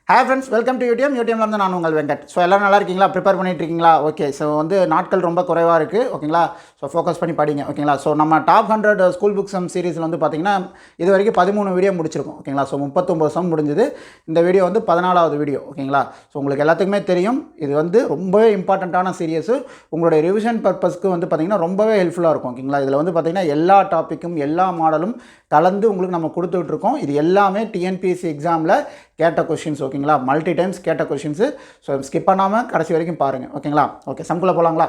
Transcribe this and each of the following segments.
Hi friends, welcome to UTM. UTM வந்து நான் உங்கள் வெங்கட். ஸோ எல்லோரும் நல்லா இருக்கீங்களா? ப்ரிப்பேர் பண்ணிட்டு இருக்கீங்களா? ஓகே. ஸோ வந்து நாட்கள் ரொம்ப குறைவாக இருக்குது. ஓகேங்களா? ஸோ ஃபோக்கஸ் பண்ணி படிங்க. ஓகேங்களா? ஸோ நம்ம டாப் 100 ஸ்கூல் புக்ஸ் சீரிஸில் வந்து பார்த்தீங்கன்னா இது வரைக்கும் 13 வீடியோ முடிச்சிருக்கோம். ஓகேங்களா? ஸோ 39 சம் முடிஞ்சது. இந்த வீடியோ வந்து 14வது வீடியோ. ஓகேங்களா? ஸோ உங்களுக்கு எல்லாத்துக்குமே தெரியும் இது வந்து ரொம்பவே இம்பார்ட்டண்ட்டான சீரியஸு. உங்களுடைய ரிவிஷன் பர்பஸ்க்கு வந்து பார்த்திங்கன்னா ரொம்பவே ஹெல்ப்ஃபுல்லாக இருக்கும். ஓகேங்களா? இதில் வந்து பார்த்திங்கன்னா எல்லா டாப்பிக்கும் எல்லா மாடலும் கலந்து உங்களுக்கு நம்ம கொடுத்துட்ருக்கோம். இது எல்லாமே டிஎன்பிஎஸ்சி எக்ஸாமில் கேட்ட கொஷின்ஸ். ஓகேங்களா? மல்டி டைம்ஸ் கேட்ட கொஷின்ஸு. ஸோ ஸ்கிப் பண்ணாமல் கடைசி வரைக்கும் பாருங்கள். ஓகேங்களா? ஓகே, சம்குள்ளே போகலாங்களா?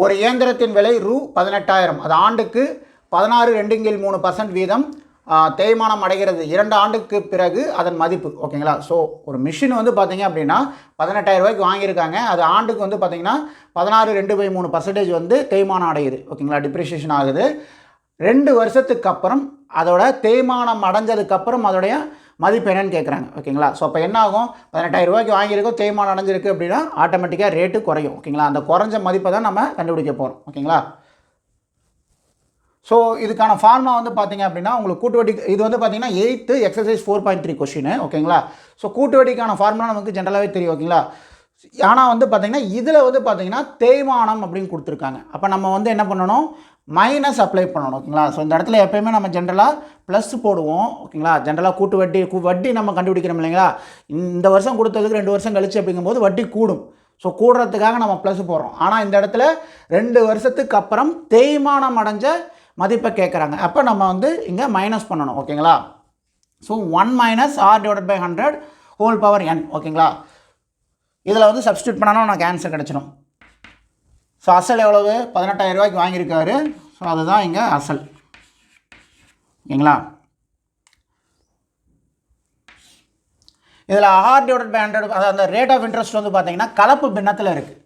ஒரு இயந்திரத்தின் விலை ரூ.18,000. அது ஆண்டுக்கு 16.2% வீதம் தேய்மானம் அடைகிறது. 2 ஆண்டுக்கு பிறகு அதன் மதிப்பு. ஓகேங்களா? ஸோ ஒரு மிஷின் வந்து பார்த்திங்க அப்படின்னா 18,000 ரூபாய்க்கு வாங்கியிருக்காங்க. அது ஆண்டுக்கு வந்து பார்த்திங்கன்னா 16.2/3% வந்து தேய்மானம் அடையுது. ஓகேங்களா? டிப்ரிஷியேஷன் ஆகுது. 2 வருஷத்துக்கு அப்புறம் அதோட தேய்மானம் அடைஞ்சதுக்கப்புறம் அதோடைய மதிப்பு என்னன்னு கேட்குறாங்க. ஓகேங்களா? ஸோ அப்போ என்ன ஆகும்? 18,000 ரூபாய்க்கு வாங்கியிருக்கோம், தேய்மானம் அடைஞ்சிருக்கு அப்படின்னா ஆட்டோமேட்டிக்காக ரேட்டு குறையும். ஓகேங்களா? அந்த குறைஞ்ச மதிப்பை தான் நம்ம கண்டுபிடிக்க போகிறோம். ஓகேங்களா? ஸோ இதுக்கான ஃபார்முலா வந்து பார்த்திங்க அப்படின்னா உங்களுக்கு கூட்டு வட்டி, இது வந்து பார்த்திங்கன்னா 8th எக்ஸசைஸ் 4.3 கொஷின். ஓகேங்களா? ஸோ கூட்டு வட்டிக்கான ஃபார்முலா நமக்கு ஜென்ரலாகவே தெரியும். ஓகேங்களா? ஆனால் வந்து பார்த்திங்கன்னா இதில் வந்து பார்த்திங்கன்னா தேய்மானம் அப்படின்னு கொடுத்துருக்காங்க. அப்போ நம்ம வந்து என்ன பண்ணணும்? மைனஸ் அப்ளை பண்ணணும். ஓகேங்களா? ஸோ இந்த இடத்துல எப்போயுமே நம்ம ஜென்ரலாக ப்ளஸ் போடுவோம். ஓகேங்களா? ஜென்ரலாக கூட்டு வட்டி நம்ம கண்டுபிடிக்கிறோம் இல்லைங்களா? இந்த வருஷம் கொடுத்ததுக்கு 2 வருஷம் கழிச்சு அப்படிங்கும்போது வட்டி கூடும். ஸோ கூடுறதுக்காக நம்ம ப்ளஸ் போடுறோம். ஆனால் இந்த இடத்துல 2 வருஷத்துக்கு அப்புறம் தேய்மானம் அடைஞ்ச மதிப்பை கேட்குறாங்க. அப்போ நம்ம வந்து இங்கே மைனஸ் பண்ணணும். ஓகேங்களா? So 1 - r/100 whole power n. ஓகேங்களா? இதில் வந்து சப்ஸ்டியூட் பண்ணாலும் எனக்கு ஆன்சர் கிடச்சிடும். ஸோ அசல் எவ்வளவு? 18,000 ரூபாய்க்கு வாங்கியிருக்காரு. ஸோ அதுதான் இங்கே அசல். ஓகேங்களா? இதில் r/100 அதாவது அந்த ரேட் ஆஃப் இன்ட்ரெஸ்ட் வந்து பார்த்திங்கன்னா கலப்பு பின்னத்தில் இருக்குது.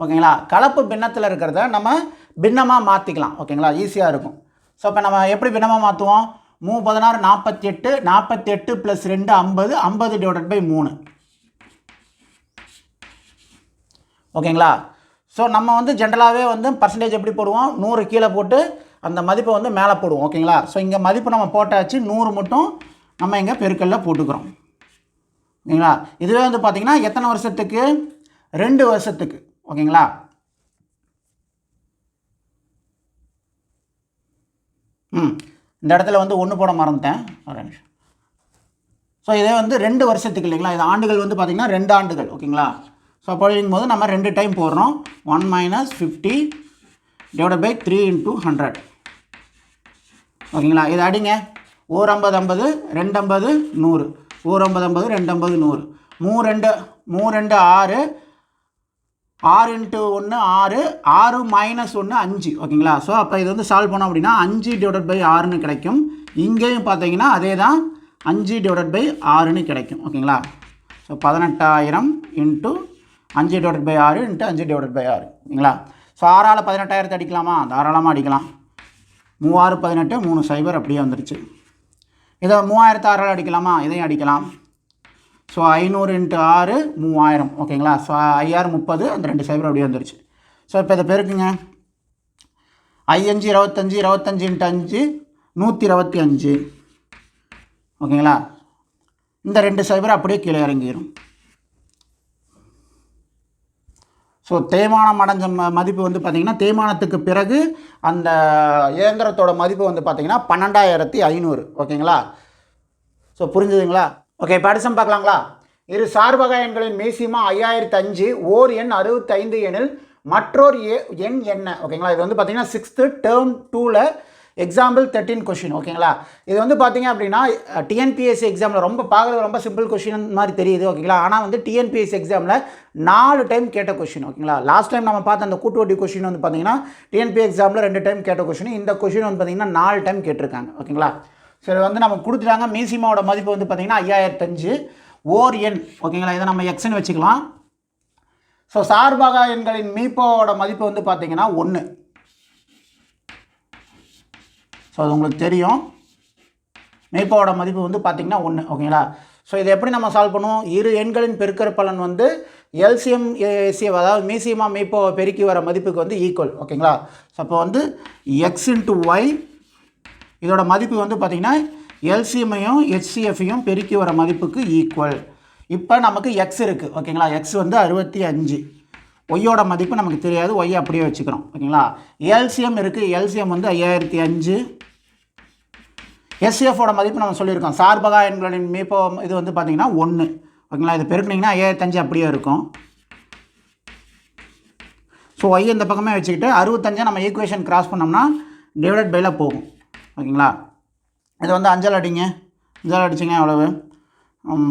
ஓகேங்களா? கலப்பு பின்னத்தில் இருக்கிறத நம்ம பின்னமாக மாற்றிக்கலாம். ஓகேங்களா? ஈஸியாக இருக்கும். ஸோ இப்போ நம்ம எப்படி பின்னமாக மாற்றுவோம்? 3 16 48, 48 + 2 50, 50/3. ஓகேங்களா? ஸோ நம்ம வந்து ஜென்ரலாகவே வந்து பர்சன்டேஜ் எப்படி போடுவோம்? 100 கீழே போட்டு அந்த மதிப்பை வந்து மேலே போடுவோம். ஓகேங்களா? ஸோ இங்கே மதிப்பு நம்ம போட்டாச்சு. 100 மட்டும் நம்ம இங்கே பெருக்கல்ல போட்டுக்கிறோம். ஓகேங்களா? இதுவே வந்து பார்த்திங்கன்னா எத்தனை வருஷத்துக்கு? 2 வருஷத்துக்கு. ஓகேங்களா? இந்த இடத்துல வந்து 1 போட மறந்துட்டேன். ஒரு நிமிஷம். ஸோ இதே வந்து 2 வருஷத்துக்கு இல்லைங்களா? இது ஆண்டுகள் வந்து பார்த்திங்கன்னா 2 ஆண்டுகள். ஓகேங்களா? ஸோ போடும் போது நம்ம 2 டைம் போடுறோம். 1 - 50 / 3 × 100. ஓகேங்களா? இது அடிங்க. 1 50 50, 2 50 100, 1 50 50, 2 50 100, 3 2 6, 6 × 1 6, 6 - 1 5. ஓகேங்களா? ஸோ அப்போ இது வந்து சால்வ் பண்ணோம் அப்படின்னா 5/6 கிடைக்கும். இங்கேயும் பார்த்தீங்கன்னா அதே தான் 5/6 கிடைக்கும். ஓகேங்களா? ஸோ 18,000 × 5/6 × 5/6. ஓகேங்களா? ஸோ 6ஆல் 18,000 அடிக்கலாமா? தாராளமாக அடிக்கலாம். 3 6 18, 3 0 அப்படியே வந்துருச்சு. இதை 3000 6ஆல் அடிக்கலாமா? இதையும் அடிக்கலாம். ஸோ 500 × 6 3000. ஓகேங்களா? ஸோ 5 30, அந்த 2 0 அப்படியே வந்துருச்சு. ஸோ இப்போ இதை பெருக்குங்க. 5 5 25, 25 × 5 125. ஓகேங்களா? இந்த 2 0 அப்படியே கீழே இறங்கிடும். ஸோ தேய்மானம் அடைஞ்ச மதிப்பு வந்து பார்த்திங்கன்னா தேய்மானத்துக்கு பிறகு அந்த இயந்திரத்தோட மதிப்பு வந்து பார்த்திங்கன்னா 12,500. ஓகேங்களா? ஸோ புரிஞ்சுதுங்களா? ஓகே, இப்போ அடுத்த பார்க்கலாங்களா? இரு சார்பக எண்களின் மீசிமா 5005, ஓர் எண் 65 எனில் மற்றொரு எண் என்ன? ஓகேங்களா? இது வந்து பார்த்திங்கன்னா 6th term 2ல் எக்ஸாம்பிள் 13 கொஷின். ஓகேங்களா? இது வந்து பார்த்திங்க அப்படின்னா டிஎன்பிஎஸ்சி எக்ஸாமில் ரொம்ப பார்க்குறது ரொம்ப சிம்பிள் கொஷின் மாதிரி தெரியுது. ஓகேங்களா? ஆனால் வந்து டிஎன்பிஎஸ்சி எக்ஸாமில் 4 டைம் கேட்ட கொஷின். ஓகேங்களா? லாஸ்ட் டைம் நம்ம பார்த்த அந்த கூட்டு வட்டி கொஷின் வந்து பார்த்திங்கன்னா டிஎன்பிஎஸ்சி எக்ஸாமில் 2 டைம் கேட்ட கொஷின். இந்த கொஷின் வந்து பார்த்திங்கன்னா 4 டைம் கேட்டிருக்காங்க. ஓகேங்களா? சரி, வந்து நம்ம கொடுத்துட்டாங்க. மீசிமாவோட மதிப்பு வந்து பார்த்திங்கன்னா 5005, ஓர் எண். ஓகேங்களா? இதை நம்ம எக்ஸ்ன்னு வச்சுக்கலாம். ஸோ சார்பக எண்களின் மீப்போட மதிப்பு வந்து பார்த்திங்கன்னா 1. ஸோ அது உங்களுக்கு தெரியும். மீப்போட மதிப்பு வந்து பார்த்திங்கன்னா 1. ஓகேங்களா? ஸோ இதை எப்படி நம்ம சால்வ் பண்ணுவோம்? இரு எண்களின் பெருக்கற் பலன் வந்து எல்சிஎம் ஏசிஎம், அதாவது மீசிமா மீப்போ பெருக்கி வர மதிப்புக்கு வந்து ஈக்குவல். ஓகேங்களா? ஸோ அப்போ வந்து x × y இதோட மதிப்பு வந்து பார்த்திங்கன்னா எல்சிஎம்மையும் ஹெச்சிஎஃப்பையும் பெருக்கி வர மதிப்புக்கு ஈக்குவல். இப்போ நமக்கு எக்ஸ் இருக்குது ஓகேங்களா. எக்ஸ் வந்து 65. ஒய்யோட மதிப்பு நமக்கு தெரியாது, ஒய் அப்படியே வச்சுக்கிறோம் ஓகேங்களா. எல்சிஎம் இருக்குது, எல்சிஎம் வந்து 5005. எஸ்சிஎஃபோட மதிப்பு நம்ம சொல்லியிருக்கோம், சார்பகா எண்களின் மீப்போ இது வந்து பார்த்திங்கன்னா 1 ஓகேங்களா. இது பெருக்குனிங்கன்னா 5005 அப்படியே இருக்கும். ஸோ ஒய் இந்த பக்கமே வச்சுக்கிட்டு 65 நம்ம ஈக்குவேஷன் கிராஸ் பண்ணோம்னா டிவைடட் பையில் போகும் ஓகேங்களா. இது வந்து அஞ்சால் அடிங்க, அஞ்சால் அடிச்சிங்க எவ்வளவு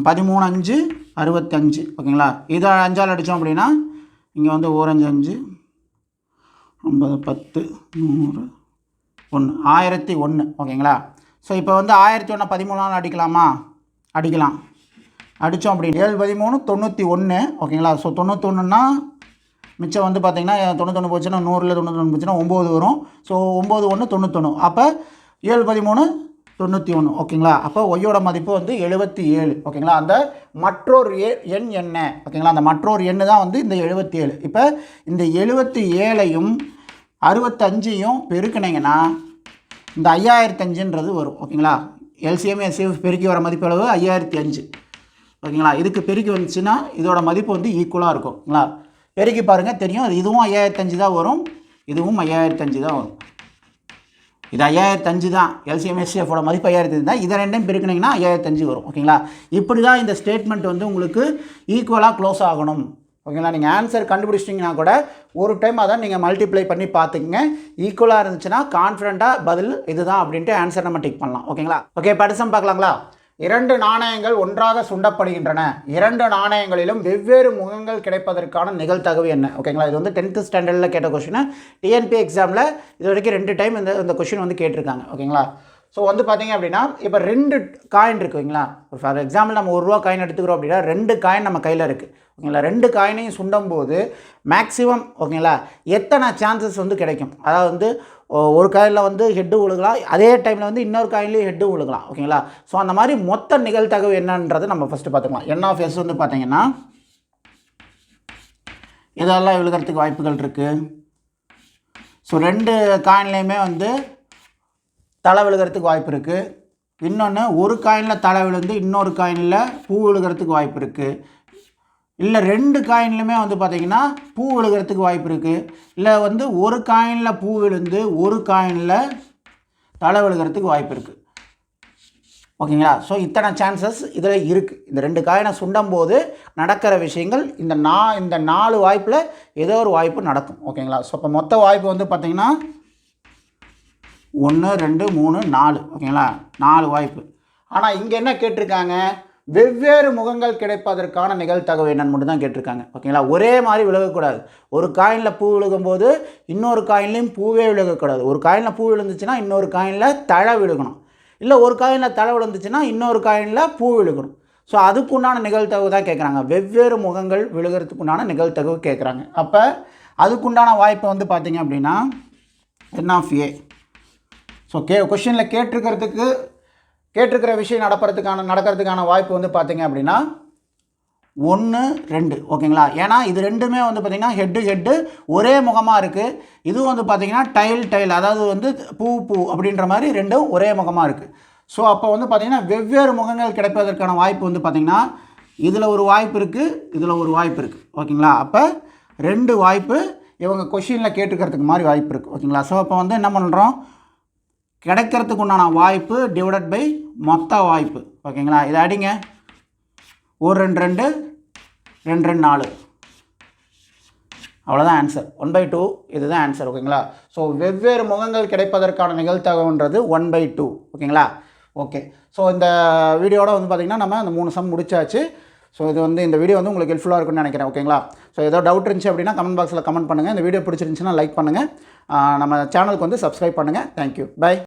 13 5 65 ஓகேங்களா. இதை அஞ்சால் அடித்தோம் அப்படின்னா இங்கே வந்து 4 5 5 50 10 100 1 1001 ஓகேங்களா. ஸோ இப்போ வந்து 1001 13 அடிக்கலாமா, அடிக்கலாம். அடித்தோம் அப்படின்னு 7 13 91 ஓகேங்களா. ஸோ 91ன்னா மிச்சம் வந்து பார்த்திங்கன்னா 91 போச்சுன்னா 100ல் 91 போச்சுன்னா 9 வரும். ஸோ 9 1 91. அப்போ 7 13 91 ஓகேங்களா. அப்போ ஒய்யோட மதிப்பு வந்து 77 ஓகேங்களா. அந்த மற்றொரு எண் என்ன ஓகேங்களா, அந்த மற்றொரு எண்ணு தான் வந்து இந்த 77. இப்போ இந்த 77ஐயும் 65ஐயும் பெருக்கினீங்கன்னா இந்த 5005ன்றது வரும் ஓகேங்களா. எல்சிஎம் எஸ்சிஎஃப் பெருக்கி வர மதிப்பு அளவு 5005 ஓகேங்களா. இதுக்கு பெருக்கி வந்துச்சுன்னா இதோட மதிப்பு வந்து ஈக்குவலாக இருக்கும் ஓகேங்களா. பெருக்கி பாருங்கள் தெரியும், இதுவும் 5005 தான் வரும், இதுவும் 5005 தான் வரும். இது 5005 தான், எல்சிஎம் எஸ்சிஎஃபோட மதிப்பு 5005 தான். இதை ரெண்டையும் பெருக்கினீங்கன்னா 5005 வரும் ஓகேங்களா. இப்படி தான் இந்த ஸ்டேட்மெண்ட் வந்து உங்களுக்கு ஈக்குவலாக க்ளோஸ் ஆகணும் ஓகேங்களா. நீங்கள் ஆன்சர் கண்டுபிடிச்சிட்டிங்கன்னா கூட ஒரு டைம் அதை நீங்கள் மல்டிப்ளை பண்ணி பார்த்துக்குங்க. ஈக்குவலாக இருந்துச்சுன்னா கான்ஃபிடண்ட்டாக பதில் இதுதான் அப்படின்ட்டு ஆன்சர் நம்ம டிக் பண்ணலாம் ஓகேங்களா. ஓகே, படிசம் பார்க்கலாங்களா. 2 நாணயங்கள் ஒன்றாக சுண்டப்படுகின்றன. 2 நாணயங்களிலும் வெவ்வேறு முகங்கள் கிடைப்பதற்கான நிகழ்தகவு என்ன ஓகேங்களா. இது வந்து 10th ஸ்டாண்டர்டில் கேட்ட கொஷின். டிஎன்பி எக்ஸாமில் இது வரைக்கும் 2 டைம் இந்த கொஷின் வந்து கேட்டிருக்காங்க ஓகேங்களா. ஸோ வந்து பார்த்திங்க அப்படின்னா இப்போ 2 காயின் இருக்குங்களா. ஃபார் எக்ஸாம்பிள் நம்ம 1 ரூபா காயின் எடுத்துக்கிறோம் அப்படின்னா 2 காயின் நம்ம கையில் இருக்குது ஓகேங்களா. 2 காயினையும் சுண்டும் போது மேக்ஸிமம் ஓகேங்களா எத்தனை சான்சஸ் வந்து கிடைக்கும். அதாவது வந்து ஒரு காயினில் வந்து ஹெட்டு விழுகலாம், அதே டைமில் வந்து இன்னொரு காயின்லேயும் ஹெட்டு விழுகலாம் ஓகேங்களா. ஸோ அந்த மாதிரி மொத்த நிகழ்தகவு என்னன்றது நம்ம ஃபஸ்ட்டு பார்த்துக்கலாம். என் ஆஃப் எஸ் வந்து பார்த்திங்கன்னா இதெல்லாம் விழுகிறதுக்கு வாய்ப்புகள் இருக்குது. ஸோ 2 காயின்லேயுமே வந்து தலை விழுகிறதுக்கு வாய்ப்பு இருக்குது. இன்னொன்று ஒரு காயினில் தலை விழுந்து இன்னொரு காயினில் பூ விழுகிறதுக்கு வாய்ப்பு இருக்குது. இல்லை 2 காயின்லையுமே வந்து பார்த்திங்கன்னா பூ விழுகிறதுக்கு வாய்ப்பு இருக்குது. இல்லை வந்து ஒரு காயினில் பூ விழுந்து ஒரு காயினில் தலை விழுகிறதுக்கு வாய்ப்பு இருக்குது ஓகேங்களா. ஸோ இத்தனை சான்சஸ் இதில் இருக்குது. இந்த 2 காயினை சுண்டும் போது நடக்கிற விஷயங்கள் இந்த 4 வாய்ப்பில் ஏதோ ஒரு வாய்ப்பு நடக்கும் ஓகேங்களா. ஸோ இப்போ மொத்த வாய்ப்பு வந்து பார்த்திங்கன்னா 1 2 3 4 ஓகேங்களா, 4 வாய்ப்பு. ஆனால் இங்கே என்ன கேட்டிருக்காங்க, வெவ்வேறு முகங்கள் கிடைப்பதற்கான நிகழ்தகவு என்னன்னு மட்டும் தான் கேட்டிருக்காங்க ஓகேங்களா. ஒரே மாதிரி விழுகக்கூடாது. ஒரு காயினில் பூ விழுகும்போது இன்னொரு காயின்லேயும் பூவே விழுகக்கூடாது. ஒரு காயினில் பூ விழுந்துச்சுன்னா இன்னொரு காயினில் தழை விழுகணும். இல்லை ஒரு காயினில் தழை விழுந்துச்சுன்னா இன்னொரு காயினில் பூ விழுகணும். ஸோ அதுக்குண்டான நிகழ்தகவு தான் கேட்குறாங்க. வெவ்வேறு முகங்கள் விழுகிறதுக்குண்டான நிகழ்தகவு கேட்குறாங்க. அப்போ அதுக்குண்டான வாய்ப்பு வந்து பார்த்திங்க அப்படின்னா என் ஆஃப் ஏ. ஸோ கொஷினில் கேட்டிருக்கிற விஷயம் நடக்கிறதுக்கான வாய்ப்பு வந்து பார்த்திங்க அப்படின்னா 1 2 ஓகேங்களா. ஏன்னா இது ரெண்டுமே வந்து பார்த்திங்கன்னா ஹெட்டு ஒரே முகமாக இருக்குது. இதுவும் வந்து பார்த்திங்கன்னா டைல் அதாவது வந்து பூ அப்படின்ற மாதிரி ரெண்டும் ஒரே முகமாக இருக்குது. ஸோ அப்போ வந்து பார்த்திங்கன்னா வெவ்வேறு முகங்கள் கிடைப்பதற்கான வாய்ப்பு வந்து பார்த்திங்கன்னா இதில் ஒரு வாய்ப்பு இருக்குது, இதில் ஒரு வாய்ப்பு இருக்குது ஓகேங்களா. அப்போ 2 வாய்ப்பு இவங்க கொஷினில் கேட்டுக்கிறதுக்கு மாதிரி வாய்ப்பு இருக்குது ஓகேங்களா. ஸோ அப்போ வந்து என்ன பண்ணுறோம், கிடைக்கிறதுக்கு உண்டான வாய்ப்பு டிவைடட் பை மொத்த வாய்ப்பு ஓகேங்களா. இதை அடிங்க, 1 2 2 2 2 4 அவ்வளோதான் ஆன்சர். 1/2 இதுதான் ஆன்சர் ஓகேங்களா. ஸோ வெவ்வேறு முகங்கள் கிடைப்பதற்கான நிகழ்தகவுன்றது 1/2 ஓகேங்களா. ஓகே, ஸோ இந்த வீடியோட வந்து பார்த்திங்கன்னா நம்ம அந்த 3 சம் முடிச்சாச்சு. ஸோ இது வந்து இந்த வீடியோ வந்து உங்களுக்கு ஹெல்ப்ஃபுல்லாக இருக்குன்னு நினைக்கிறேன் ஓகேங்களா. ஸோ ஏதோ டவுட் இருந்துச்சு அப்படின்னா கமெண்ட் பாக்ஸில் கமெண்ட் பண்ணுங்கள். இந்த வீடியோ பிடிச்சிருந்துச்சுன்னா லைக் பண்ணுங்கள். நம்ம சேனலுக்கு வந்து சப்ஸ்கிரைப் பண்ணுங்கள். Thank you, by.